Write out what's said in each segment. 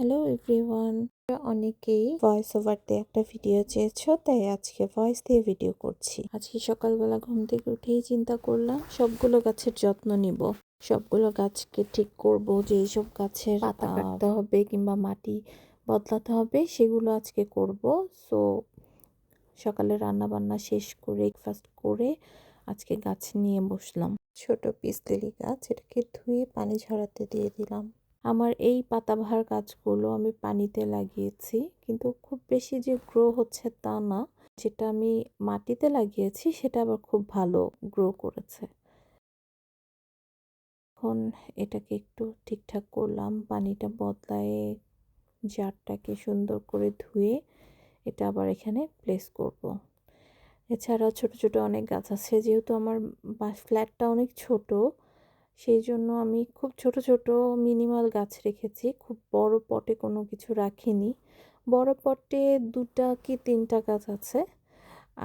Hello everyone, অনেকেই voice over দিয়ে একটা ভিডিও চেয়েছো, তাই আজকে ভয়েস দিয়ে ভিডিও করছি। আজকে সকালবেলা ঘুম থেকে উঠেই চিন্তা করলাম সবগুলো গাছের যত্ন নিব, সবগুলো গাছকে ঠিক করব, যে এইসব গাছের পাতা কাটতে হবে কিংবা মাটি বদলাতে হবে সেগুলো আজকে করব। সো সকালে রান্না বান্না শেষ করে ব্রেকফাস্ট করে আজকে গাছ নিয়ে বসলাম। ছোট পিস লিলি গাছ, এটাকে ধুয়ে পানি ঝরাতে দিয়ে দিলাম। আমার এই পাতাবাহার গাছগুলো আমি পানিতে লাগিয়েছি, কিন্তু খুব বেশি যে গ্রো হচ্ছে তা না। যেটা আমি মাটিতে লাগিয়েছি সেটা আবার খুব ভালো গ্রো করেছে। এখন এটাকে একটু ঠিকঠাক করলাম, পানিটা বদলায়ে জারটাকে সুন্দর করে ধুয়ে এটা আবার এখানে প্লেস করব। এছাড়া ছোট ছোট অনেক গাছ আছে, যেহেতু আমার ফ্ল্যাটটা অনেক ছোট, সেই জন্য আমি খুব ছোট ছোট মিনিমাল গাছ রেখেছি, খুব বড় পটে কোনো কিছু রাখিনি। বড় পটে 2টা কি 3টা গাছ আছে,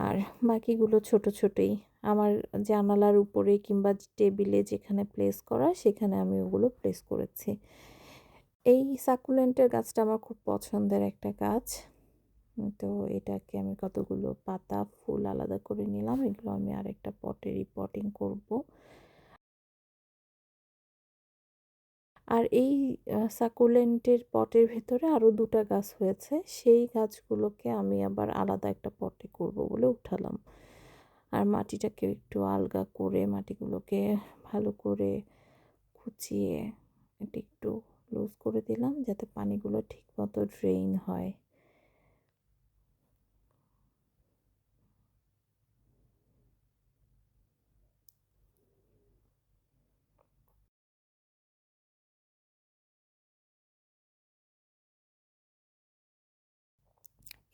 আর বাকিগুলো ছোট ছোটই আমার জানালার উপরে কিংবা টেবিলে যেখানে প্লেস করা সেখানে আমি ওগুলো প্লেস করেছি। এই সাকুলেন্টের গাছটা আমার খুব পছন্দের একটা গাছ। তো এটাকে আমি কতগুলো পাতা ফুল আলাদা করে নিলাম, এগুলো আমি আরেকটা পটে রিপোর্টিং করব। আর এই সাকুলেন্টের পটের ভেতরে আরও 2টা গাছ হয়েছে, সেই গাছগুলোকে আমি আবার আলাদা একটা পটে করব বলে উঠালাম। আর মাটিটাকে একটু আলগা করে মাটিগুলোকে ভালো করে কুচিয়ে এটা একটু লুজ করে দিলাম, যাতে পানিগুলো ঠিকমতো ড্রেইন হয়।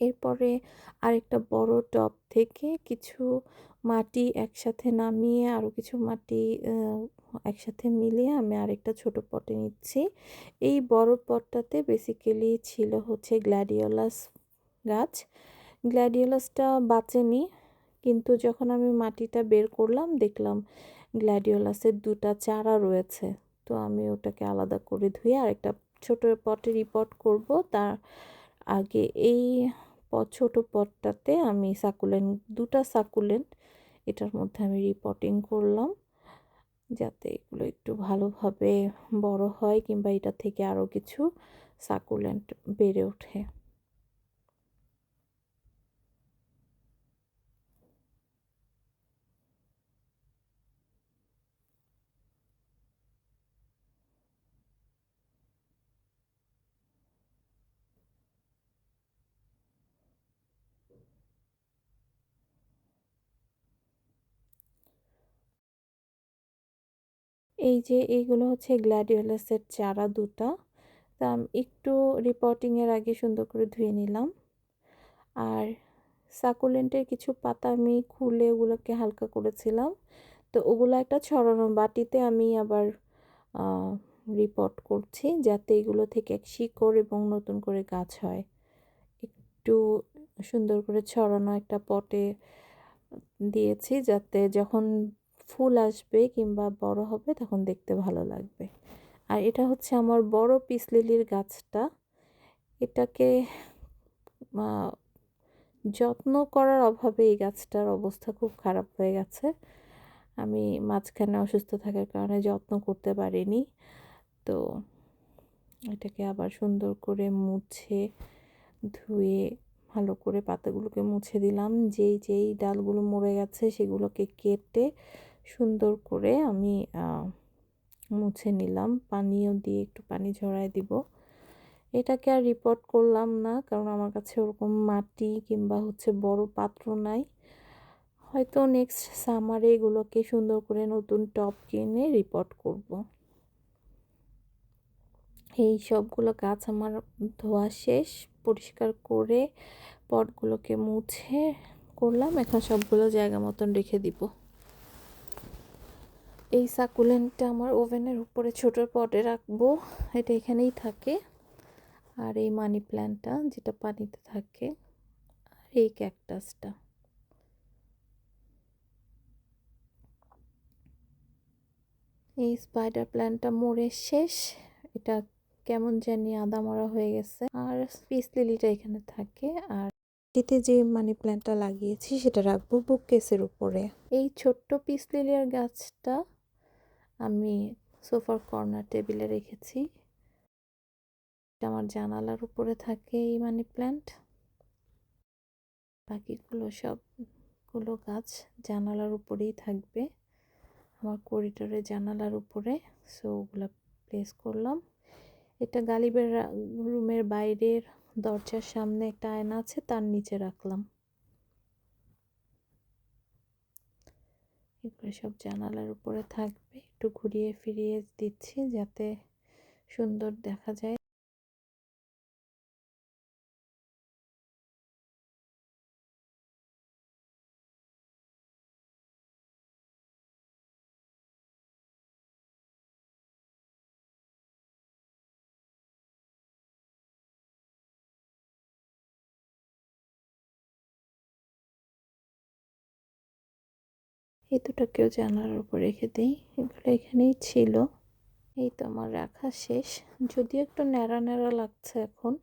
এরপরে আরেকটা বড় টব থেকে কিছু মাটি একসাথে নামিয়ে আরও কিছু মাটি একসাথে মিলিয়ে আমি আরেকটা ছোট পটে নিচ্ছি। এই বড় পটটাতে বেসিক্যালি ছিল হচ্ছে গ্ল্যাডিওলাস গাছ। গ্ল্যাডিওলাসটা বাঁচেনি, কিন্তু যখন আমি মাটিটা বের করলাম দেখলাম গ্ল্যাডিওলাসের 2টা চারা রয়েছে। তো আমি ওটাকে আলাদা করে ধুয়ে আরেকটা ছোট পটে রিপোর্ট করব। তার আগে এই ছোট পটটাতে আমি সাকুলেন্ট 2টা সাকুলেন্ট এটার মধ্যে আমি রিপোর্টিং করলাম, যাতে এগুলো একটু ভালোভাবে বড় হয় কিংবা এটা থেকে আরও কিছু সাকুলেন্ট বেড়ে ওঠে। এই যে এইগুলো হচ্ছে গ্ল্যাডিওলাসের চারা 2টা। তা আমি একটু রিপোর্টিংয়ের আগে সুন্দর করে ধুয়ে নিলাম। আর সাকুলেন্টের কিছু পাতা আমি খুলে ওগুলোকে হালকা করেছিলাম, তো ওগুলো একটা ছড়ানো বাটিতে আমি আবার রিপোর্ট করছি, যাতে এগুলো থেকে শিকড় এবং নতুন করে গাছ হয়। একটু সুন্দর করে ছড়ানো একটা পটে দিয়েছি, যাতে যখন ফুল আসবে কিংবা বড় হবে তখন দেখতে ভালো লাগবে। আর এটা হচ্ছে আমার বড় পিস লিলির গাছটা। এটাকে যত্ন করার অভাবে এই গাছটার অবস্থা খুব খারাপ হয়ে গেছে। আমি মাঝখানে অসুস্থ থাকার কারণে যত্ন করতে পারিনি। তো এটাকে আবার সুন্দর করে মুছে ধুয়ে ভালো করে পাতাগুলোকে মুছে দিলাম। যেই যেই ডালগুলো মরে গেছে সেগুলোকে কেটে সুন্দর করে আমি মুছে নিলাম, পানিও দিয়ে একটু পানি ঝরায় দিব। এটাকে আর রিপোর্ট করলাম না, কারণ আমার কাছে ওরকম মাটি কিংবা হচ্ছে বড় পাত্র নাই। হয়তো নেক্সট সামারে এগুলোকে সুন্দর করে নতুন টব কিনে রিপোর্ট করব। এই সবগুলো গাছ আমার ধোয়া শেষ, পরিষ্কার করে পটগুলোকে মুছে করলাম। এখন সবগুলো জায়গা মতন রেখে দিব। এই সাকুলেন্টটা আমার ওভেনের উপরে ছোট পটে রাখবো, এটা এখানেই থাকে। আর এই মানি প্ল্যান্টটা যেটা পানিতে থাকে, আর এই ক্যাকটাসটা। এই স্পাইডার প্ল্যান্টটা মরে শেষ, এটা কেমন জানি আদামরা হয়ে গেছে। আর পিস লিলিটা এখানে থাকে। আর এটিতে যে মানি প্ল্যান্টটা লাগিয়েছি সেটা রাখবো বুককেসের উপরে। এই ছোট্ট পিস লিলিয়ার গাছটা আমি সোফার কর্নার টেবিলে রেখেছি। এটা আমার জানালার উপরে থাকে এই মানি প্ল্যান্ট। বাকিগুলো সবগুলো গাছ জানালার উপরেই থাকবে, আমার করিডোরে জানালার উপরে। সো ওগুলো প্লেস করলাম। এটা গালিবের রুমের বাইরের দরজার সামনে একটা আয়না আছে, তার নিচে রাখলাম। এগুলো সব জানালার উপরে থাকবে। একটু ঘুরিয়ে ফিরিয়ে দিচ্ছি যাতে সুন্দর দেখা যায়। এই দুটোকেও জানালার উপর রেখে দিই, এগুলো এখানেই ছিল। এই তো আমার রাখা শেষ। যদিও একটু ন্যাড়া ন্যাড়া লাগছে এখন,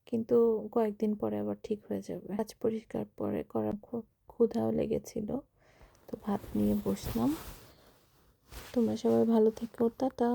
কিন্তু কয়েকদিন পরে আবার ঠিক হয়ে যাবে। কাজ পরিষ্কার পরে করার খুব ক্ষুধাও লেগেছিল, তো ভাত নিয়ে বসলাম। তোমরা সবাই ভালো থেকো, টাটা।